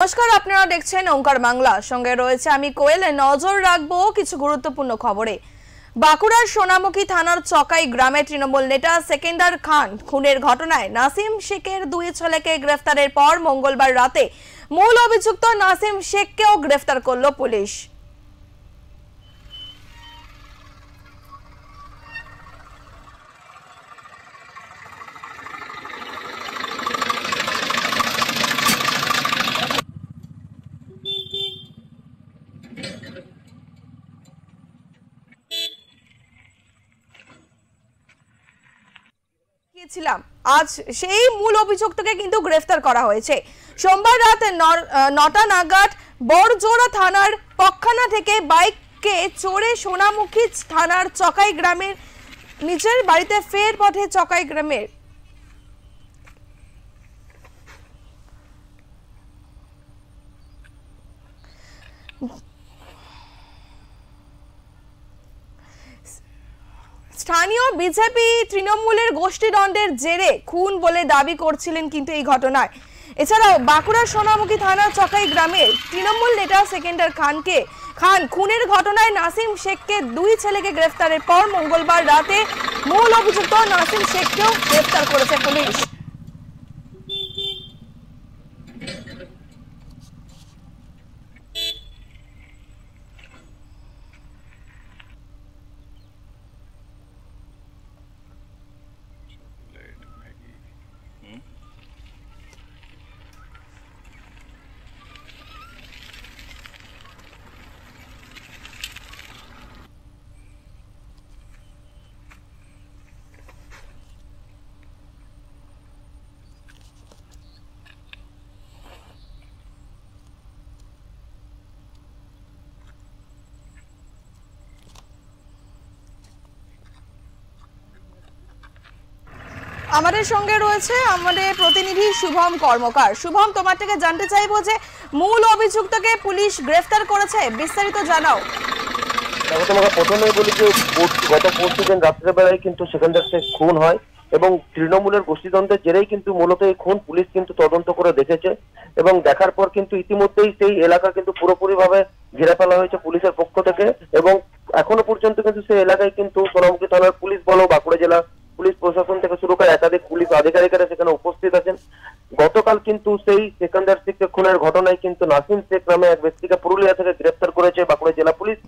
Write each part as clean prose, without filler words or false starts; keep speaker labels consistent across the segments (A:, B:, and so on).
A: নমস্কার, আপনারা দেখছেন ওঙ্কার বাংলা, সঙ্গে রয়েছে আমি কোয়েল। নজর রাখবো কিছু গুরুত্বপূর্ণ খবরে। বাঁকুড়ার সোনামুখী থানার চকাই গ্রামে তৃণমূল নেতা সেকেন্দার খান খুনের ঘটনায় নাসিম শেখের দুই ছেলেকে গ্রেফতারের পর মঙ্গলবার রাতে মূল অভিযুক্ত নাসিম শেখকেও গ্রেফতার করল পুলিশ। আজ সেই মূল অভিযুক্তকে কিন্তু গ্রেফতার করা হয়েছে। সোমবার রাত 9টা নাগাদ বড়জোড়া থানার পক্ষানা থেকে বাইকে চড়ে সোনামুখী থানার চকাই গ্রামের নিজের বাড়িতে ফের পথে চকাই গ্রামের স্থানীয় বিজেপি তৃণমূলের গোষ্ঠীদ্বন্দ্বের জেরে খুন বলে দাবি করছিলেন কিন্তু এই ঘটনায়। এছাড়াও বাঁকুড়ার সোনামুখী থানার চকাই গ্রামের তৃণমূল নেতা সেকেন্দার খান খুনের ঘটনায় নাসিম শেখকে দুই ছেলেকে গ্রেফতারের পর মঙ্গলবার রাতে মূল অভিযুক্ত নাসিম শেখকেও গ্রেফতার করেছে পুলিশ। আমাদের সঙ্গে রয়েছে আমাদের প্রতিনিধি শুভম কর্মকার। শুভম, তোমার থেকে জানতে চাইবো যে মূল অভিযুক্তকে পুলিশ গ্রেফতার করেছে, বিস্তারিত জানাও।
B: দেখো, তোমাকে প্রথমেই বলি যে গত পরশুদিন রাত্রেবেলায় কিন্তু সেকেন্দার শেখ খুন হয় এবং তৃণমূলের গোষ্ঠীদ্বন্দ্বের জেরেই কিন্তু মূলত এই খুন পুলিশ কিন্তু তদন্ত করে দেখেছে এবং দেখার পর কিন্তু ইতিমধ্যেই সেই এলাকা কিন্তু পুরোপুরিভাবে ঘিরে ফেলা হয়েছে পুলিশের পক্ষ থেকে এবং এখনো পর্যন্ত কিন্তু সেই এলাকায় কিন্তু সোনামুখী থানার পুলিশ বলো, বাঁকুড়া জেলা পুলিশ প্রশাসন থেকে শুরু করে একাধিক পুলিশ আধিকারিকেরা সেখানে উপস্থিত আছেন। গতকাল কিন্তু সেই সেকেন্দার শেখকে খুনের ঘটনায় কিন্তু নাসিম শেখ নামে এক ব্যক্তিকে পুরুলিয়া থেকে গ্রেফতার করেছে বাঁকুড়া জেলা পুলিশ।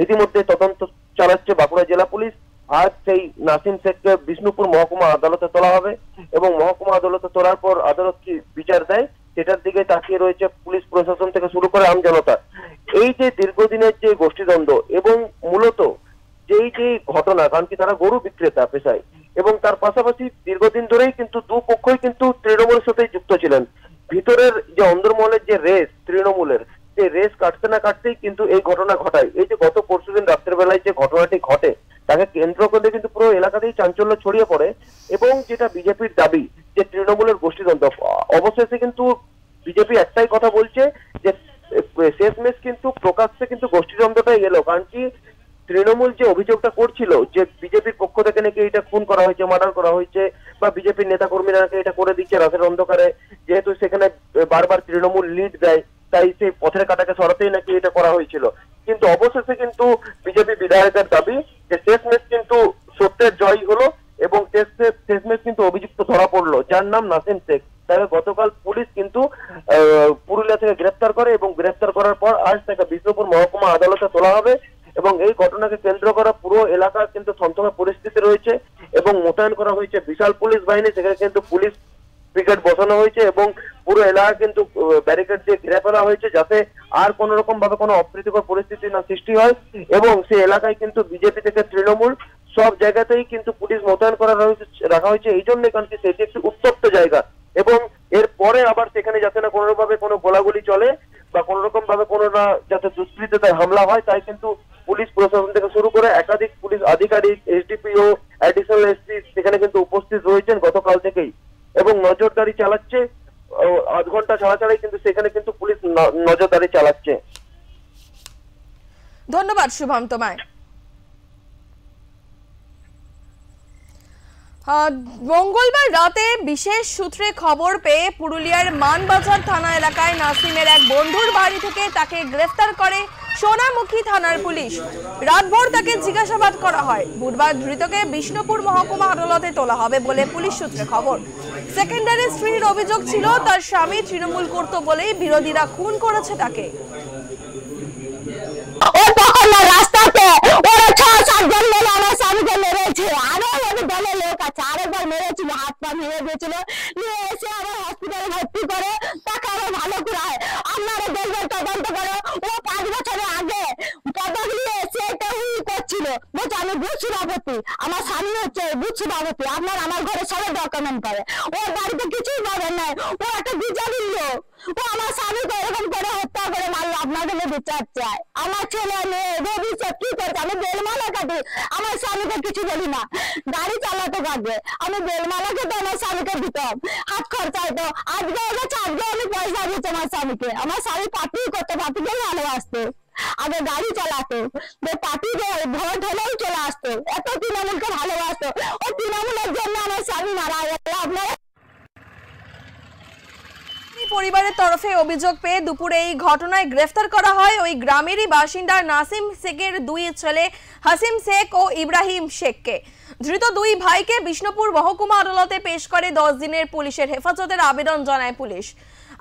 B: ইতিমধ্যে তদন্ত চালাচ্ছে বাঁকুড়া জেলা পুলিশ। আজ সেই নাসিম শেখকে বিষ্ণুপুর মহকুমা আদালতে তোলা হবে এবং মহকুমা আদালতে তোলার পর আদালত কি বিচার দেয় সেটার দিকে তাকিয়ে রয়েছে পুলিশ প্রশাসন থেকে শুরু করে আমজনতা। এই যে দীর্ঘদিনের যে গোষ্ঠীদ্বন্দ্ব এবং মূলত যেই যে ঘটনা, কারণ কি তারা গরু বিক্রেতা পেশায় এবং তার পাশাপাশি দীর্ঘদিন ধরেই কিন্তু দুপক্ষই কিন্তু তৃণমূলের সাথে যুক্ত ছিলেন। ভিতরের যে অন্দরমহলের যে রেস তৃণমূলের, সেই রেস কাটতে না কাটতেই কিন্তু এই ঘটনা ঘটায়। এই যে গত পরশুদিন রাত্রের বেলায় যে ঘটনাটি ঘটে তাকে কেন্দ্র করে কিন্তু পুরো এলাকাতেই চাঞ্চল্য ছড়িয়ে পড়ে এবং যেটা বিজেপির দাবি যে তৃণমূলের গোষ্ঠীদ্বন্দ্ব, অবশেষে কিন্তু বিজেপি একটাই কথা বলছে যে শেষমেশ কিন্তু প্রকাশ্যে কিন্তু গোষ্ঠীদ্বন্দ্বটাই এলো। কারণ কি তৃণমূল যে অভিযোগটা করছিল যে বিজেপির পক্ষ থেকে নাকি এটা খুন করা হয়েছে, মার্ডার করা হয়েছে বা বিজেপির নেতাকর্মীরা নাকি এটা করে দিচ্ছে রাতের অন্ধকারে, যেহেতু সেখানে বারবার তৃণমূল লিড দেয় তাই সেই পথের কাটাকে সরাতেই নাকি এটা করা হয়েছিল। কিন্তু অবশেষে কিন্তু বিজেপি বিধায়কের দাবি যে শেষমেশ কিন্তু সত্যের জয় হলো এবং শেষমেশ কিন্তু অভিযুক্ত ধরা পড়লো, যার নাম নাসিম শেখ। তাকে গতকাল পুলিশ কিন্তু পুরুলিয়া থেকে গ্রেফতার করে এবং গ্রেফতার করার পর আজ তাকে বিষ্ণুপুর মহকুমা আদালতে তোলা হবে এবং এই ঘটনাকে কেন্দ্র করা পুরো এলাকা কিন্তু থমথমে পরিস্থিতি রয়েছে এবং মোতায়েন করা হয়েছে বিশাল পুলিশ বাহিনী। সেখানে কিন্তু পুলিশ ব্রিগেড বসানো হয়েছে এবং পুরো এলাকা কিন্তু ব্যারিকেড দিয়ে ঘিরে ফেলা হয়েছে যাতে আর কোন রকম ভাবে কোনো অপ্রীতিকর পরিস্থিতি না সৃষ্টি হয় এবং সেই এলাকায় কিন্তু বিজেপি থেকে তৃণমূল সব জায়গাতেই কিন্তু পুলিশ মোতায়েন করা রাখা হয়েছে এই জন্য, কারণ কি সেটি একটি উত্তপ্ত জায়গা এবং এর পরে আবার সেখানে যাতে না কোনো ভাবে কোনো গোলাগুলি চলে বা কোন রকম ভাবে কোনো না যাতে দুষ্কৃতীদের হামলা হয়, তাই কিন্তু পুলিশ প্রশাসন থেকে শুরু করে একাধিক পুলিশ আধিকারিক, এসডিপিও, অ্যাডিশনাল এসপি সেখানে কিন্তু উপস্থিত রয়েছেন গতকাল থেকেই এবং নজরদারি চালাচ্ছে। আধ ঘন্টা ছাড়া ছাড়াই কিন্তু সেখানে কিন্তু পুলিশ নজরদারি চালাচ্ছে।
A: ধন্যবাদ শুভম তোমায়। মঙ্গলবার রাতে বিশেষ সূত্রে খবর পেয়ে পুরুলিয়ার মানবাজার থানা এলাকায় নাসিমের এক বন্ধুর বাড়ি থেকে তাকে গ্রেফতার করে সোনামুখী থানার পুলিশ। রাতভর তাকে জিজ্ঞাসাবাদ করা হয়। বুধবার ধৃতকে বিষ্ণুপুর মহকুমা আদালতে তোলা হবে বলে পুলিশ সূত্রে খবর। সেকেন্ডারি স্ত্রীর অভিযোগ ছিল তার স্বামী তৃণমূল করত বলেই বিরোধীরা খুন করেছে তাকে।
C: রাস্তাতে ওরা 6-7 জন মিলে আমার স্বামীকে মেরেছে। আরো ওদের দলের লোক আছে, আরেকবার মেরেছিল, হাত পা মেরে দিয়েছিল। নিয়ে এসে আবার হসপিটালে ভর্তি করে তাকে আরো ভালো করে আপনারা দেখবেন, তদন্ত করে। ও 5 বছরের আগে পদক নিয়ে এসে এটা করছিল, বলছে আমি বুথ সভাপতি, আমার স্বামী হচ্ছে বুথ সভাপতি, আপনার আমার ঘরে সবাই ডকুমেন্ট করে। ওর বাড়িতে কিছুই পাবেন নাই, ও একটা বিচারের লোক। ও আমার স্বামীকে এরকম করে হত্যা করে মারলো, আপনাদের বিচার চাই। আমার ছেলে মেয়ে ভবিষ্যৎ কি করছে? আমি বেলমালা কাটি, আমার স্বামীকে কিছু বলি না। গাড়ি চালাতে পারবে, আমি বেলমালাকে তো আমার স্বামীকে দিতাম, হাত খরচা হতো। আজকে গেছে, আজকে আমি পয়সা দিচ্ছি আমার স্বামীকে। আমার স্বামী পার্টি করতো, পার্টিকে ভালোবাসতো, আগে গাড়ি চালাতো, পার্টিকে ভোট হলেও চলে আসতো, এত তৃণমূলকে ভালোবাসতো। ও তৃণমূলের জন্য আমার স্বামী মারা গেল। আপনারা
A: পরিবারের তরফে অভিযোগ পেয়ে দুপুরে এই ঘটনায় গ্রেফতার করা হয় ওই গ্রামেরই বাসিন্দা নাসিম শেখের 2 ছেলে হাসিম শেখ ও ইব্রাহিম শেখকে। ধৃত 2 ভাইকে বিষ্ণুপুর মহকুমা আদালতে পেশ করে 10 দিনের পুলিশের হেফাজতের আবেদন জানায় পুলিশ।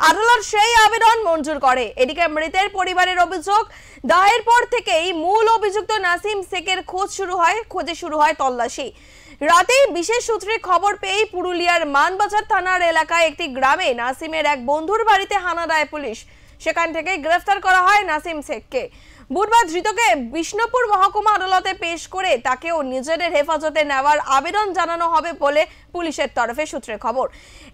A: আদালত সেই আবেদন মঞ্জুর করে। এদিকে মৃতের পরিবারের অভিযোগ, দায়ের পর থেকেই মূল অভিযুক্ত নাসিম শেখের খোঁজে শুরু হয় তল্লাশি। রাতেই বিশেষ সূত্রে খবর পেয়ে পুরুলিয়ার মানবাজার থানার এলাকায় একটি গ্রামে নাসিমের এক বন্ধুর বাড়িতে হানা দেয় পুলিশ। সেখান থেকে গ্রেফতার করা হয় নাসিম শেখকে। বুধবার ধৃতকে বিষ্ণুপুর মহকুমা আদালতে পেশ করে তাকেও নিজেদের হেফাজতে নেওয়ার আবেদন জানানো হবে বলে পুলিশের তরফে সূত্রে খবর।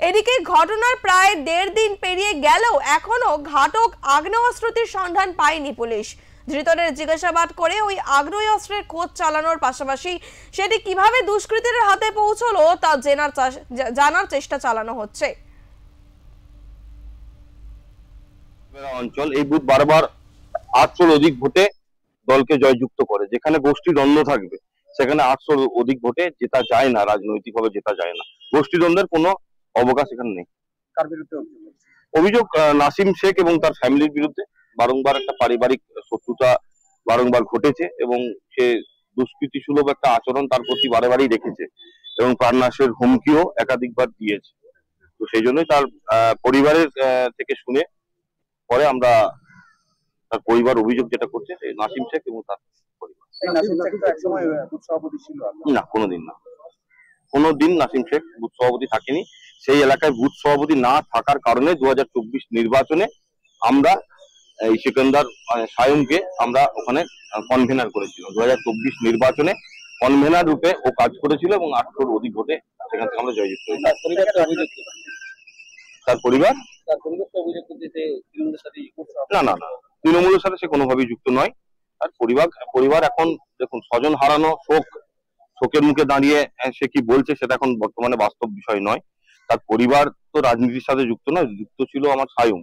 A: এদিকে ঘটনার প্রায় 1.5 দিন পেরিয়ে গেলেও এখনো ঘাতক আগ্নেয়াস্ত্রটির সন্ধান পায়নি পুলিশ। ধৃতদের জিজ্ঞাসাবাদ করে ওই আগ্নেয়াস্ত্রের খোঁজ চালানোর পাশাপাশি সেটি কিভাবে দুষ্কৃতীদের হাতে পৌঁছলো তা জানার চেষ্টা চালানো হচ্ছে।
D: অঞ্চল এই বুথ বারবার 800 অধিক ভোটে দলকে জয়যুক্ত করে। যেখানে গোষ্ঠী দ্বন্দ্ব থাকবে সেখানে 800 অধিক ভোটে জেতা যায় না, রাজনৈতিকভাবে জেতা যায় না। গোষ্ঠী দ্বন্দ্বের কোনো অবকাশ এখানে নেই। কার বিরুদ্ধে অভিযোগ? নাসিম শেখ এবং তার ফ্যামিলির বিরুদ্ধে। বারংবার একটা পারিবারিক শত্রুতা বারংবার ঘটেছে এবং সে দুষ্কৃতি সুলভ একটা আচরণ তার প্রতি বারেবারই রেখেছে এবং প্রাণনাশের হুমকিও একাধিকবার দিয়েছে। তো সেই জন্যই তার পরিবারের থেকে শুনে পরে আমরা তার পরিবার অভিযোগ যেটা করছে নাসিম শেখ এবং তার পরিবার। না, কোনোদিন নাসিম শেখ বুথ সভাপতি থাকেনি। সেই এলাকায় বুথ সভাপতি না থাকার কারণে 2024 নির্বাচনে আমরা এই সেকেন্দার সায়মকে আমরা ওখানে কনভেনার করেছিলাম। 2024 নির্বাচনে কনভেনার রূপে ও কাজ করেছিল এবং 800 অধিক ভোটে সেখান থেকে আমরা জয়যুক্ত হয়েছি। তার পরিবার না, তৃণমূলের সাথে সে কোনোভাবেই যুক্ত নয়। আর পরিবার এখন দেখুন স্বজন হারানো, শোকের মুখে দাঁড়িয়ে সে কি বলছে সেটা এখন বর্তমানে বাস্তব বিষয় নয়। তার পরিবার তো রাজনীতির সাথে যুক্ত নয়, যুক্ত ছিল আমার সায়ম।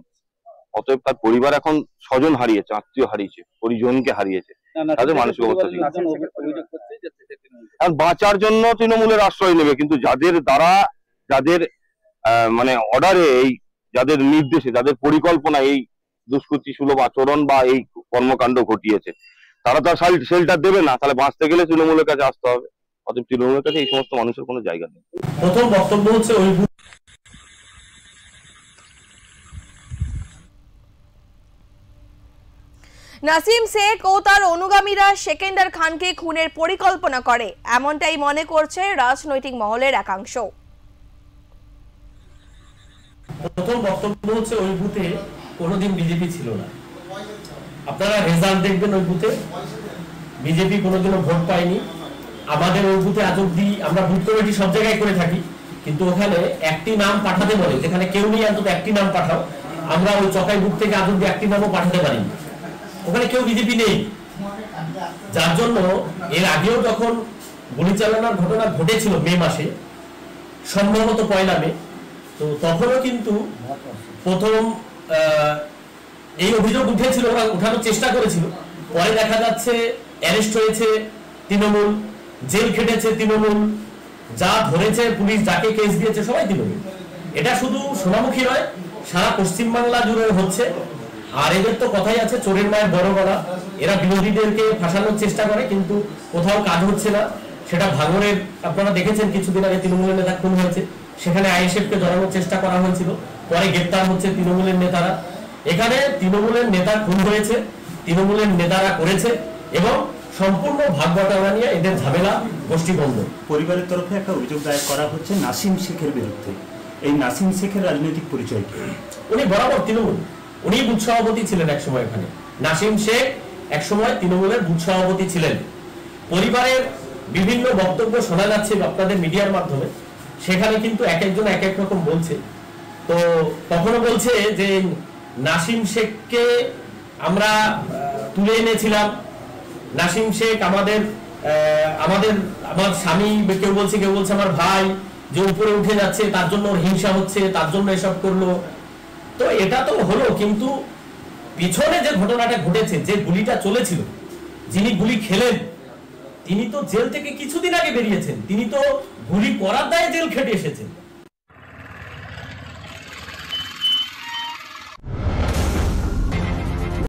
D: অতএব তার পরিবার এখন স্বজন হারিয়েছে, আত্মীয় হারিয়েছে, পরিজনকে হারিয়েছে, তাদের মানসিক অবস্থা ছিল। আর বাঁচার জন্য তৃণমূলের আশ্রয় নেবে, কিন্তু যাদের মানে অর্ডারে, এই যাদের নির্দেশে, যাদের পরিকল্পনা এই দুষ্কৃতি সুলভ আচরণ বা এই কর্মকাণ্ড ঘটিয়েছে, তারা তো শেল্টার দেবে না। তাহলে বাঁচতে গেলে তৃণমূলের কাছে আসতে হবে। অতএব তৃণমূলের কাছে এই সমস্ত মানুষের কোনো জায়গা নেই।
E: প্রথম বক্তব্য হচ্ছে ওই
A: নাসিম শেখ ও তার অনুগামীরা সেকেন্দার খানকে খুনের পরিকল্পনা করে, এমনটাই মনে করছে রাজনৈতিক মহলের একাংশ।
E: প্রথম বক্তব্য হচ্ছে ওই বুথে কোনোদিন বিজেপি ছিল না। আপনারা রেজাল্ট দেখবেন, ওই বুথে বিজেপি কোনোদিনও ভোট পায়নি। আমাদের ওই বুথে আজ অব্দি আমরা বুথ কমিটি সব জায়গায় করে থাকি, কিন্তু ওখানে একটি নাম পাঠাতে বলে, যেখানে কেউ নেই অন্তত একটি নাম পাঠাও। আমরা ওই চকাই বুথ থেকে আজ অব্দি একটি নামও পাঠাতে পারিনি, ওখানে কেউ বিজেপি নেই। যার জন্য এর আগেও যখন গুলি চালানোর ঘটনা ঘটেছিল মে মাসে, সম্ভবত 1 মে, তো তখনও কিন্তু প্রথম এই অভিযোগ উঠেছিল, ওরা উঠানোর চেষ্টা করেছিল। পরে দেখা যাচ্ছে অ্যারেস্ট হয়েছে তৃণমূল, জেল খেটেছে তৃণমূল, যা ধরেছে পুলিশ, যাকে কেস দিয়েছে সবাই তৃণমূল। এটা শুধু সোনামুখী নয়, সারা পশ্চিমবাংলা জুড়ে হচ্ছে। আর এদের তো কথাই আছে চোরের মায়ের বড় গলা। এরা বিরোধীদেরকে ফাঁসানোর চেষ্টা করে, কিন্তু কোথাও কাজ হচ্ছে না। সেটা ভাঙড়ের আপনারা দেখেছেন, কিছুদিন আগে তৃণমূলের নেতা খুন হয়েছে, সেখানে আইএসএফকে জড়ানোর চেষ্টা করা হয়েছিল, পরে গ্রেপ্তার হচ্ছে তৃণমূলের নেতারা। এখানে তৃণমূলের নেতা খুন হয়েছে, তৃণমূলের নেতারা করেছে, এবং সম্পূর্ণ ভাগ বটারা নিয়ে এদের ঝামেলা গোষ্ঠীবন্ধ।
F: পরিবারের তরফে একটা অভিযোগ দায়ের করা হচ্ছে নাসিম শেখের বিরুদ্ধে। এই নাসিম শেখের রাজনৈতিক পরিচয় কি?
E: উনি বরাবর তৃণমূল, উনি বুথ সভাপতি ছিলেন একসময়। এখানে নাসিম শেখ একসময় তৃণমূলের বুথ সভাপতি ছিলেন। পরিবারের বিভিন্ন বক্তব্য শোনা যাচ্ছে আপনাদের মিডিয়ার মাধ্যমে, সেখানে কিন্তু এক একজন এক এক রকম বলছে। তো কখনো বলছে যে নাসিম শেখকে আমরা তুলে এনেছিলাম, নাসিম শেখ আমার স্বামী, কেউ বলছে আমার ভাই, যে উপরে উঠে যাচ্ছে তার জন্য হিংসা হচ্ছে, তার জন্য এসব করলো। তো এটা তো হলো, কিন্তু পিছনে যে ঘটনাটা ঘটেছে, যে গুলিটা চলেছিল, যিনি গুলি খেলেন তিনি তো জেল থেকে কিছুদিন আগে বেরিয়েছেন, তিনি তো গুলি করার দায়ে জেল খেটে এসেছেন।